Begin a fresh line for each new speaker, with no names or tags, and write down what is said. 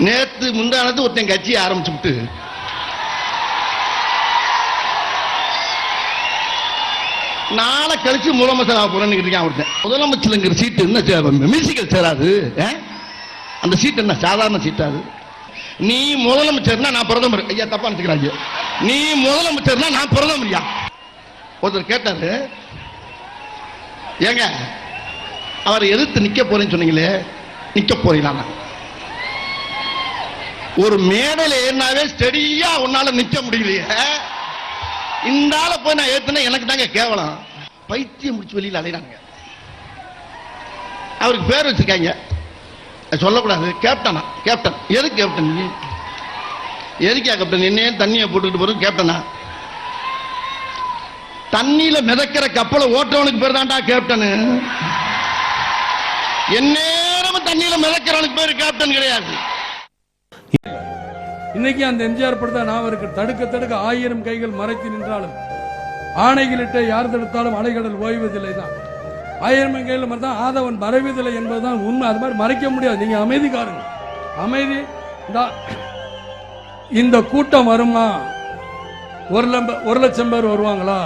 நேத்து முந்தானது ஒருத்தன் கட்சியை ஆரம்பிச்சு விட்டு நாளை கழிச்சு முதலமைச்சர் போறேன்னு இருக்கான் ஒருத்தன். முதலமைச்சருங்கிற சீட்டு என்ன மியூசிக்கல் சேராது. அந்த சீட் என்ன சாதாரண சீட்டாது? நீ முதலமைச்சர்னா நான் பிரதமர். ஐயா தப்பா நினைச்சுக்கிறாங்க. நீ முதலமைச்சர்னா நான் பிரதமர். ஒருத்தர் கேட்டாரு, ஏங்க அவரை எதிர்த்து நிக்க போறேன்னு சொன்னீங்களே, நிக்க போறீங்களா? ஒரு மேடையில ஏறினாவே ஸ்டெடியா உன்னால நிக்க முடியலையே, இந்த ஆளை போய் நான் ஏத்துனா எனக்கு தாங்க கேவலம். பைத்தியம் முடிச்சு வெளியில் அலையிறாங்க. அவருக்கு பேர் வச்சிருக்காங்க, சொல்லக்கூடாது. கேப்டனா? கேப்டன். எதுக்கு கேப்டன்? எதுக்கா கேப்டன்? என்ன தண்ணியை போட்டுக்கிட்டு போறது கேப்டனா? தண்ணியில மிதக்கிற கப்பலை ஓட்டுறவனுக்கு பேர் தான்டா கேப்டன். எந்நேரமும் தண்ணியில மிதக்கிறவனுக்கு பேர் கேப்டன் கிடையாது.
இன்னைக்கு அந்த எம்ஜிஆர் படத்தை நான் இருக்கு. தடுக்க தடுக்க 1000 கைகள் மறைத்து நின்றாலும் ஆணைகளிட்ட யார் தடுத்தாலும் அலைகடல் ஓய்வதில்லை தான். 1000 கைகள் மறைத்தான் ஆதவன் மறைவதில்லை என்பதுதான் உண்மை. அது மாதிரி மறைக்க முடியாது. நீங்க அமைதிக்காரங்க. அமைதி. இந்த கூட்டம் வருமா? 1 லட்சம் பேர் வருவாங்களா?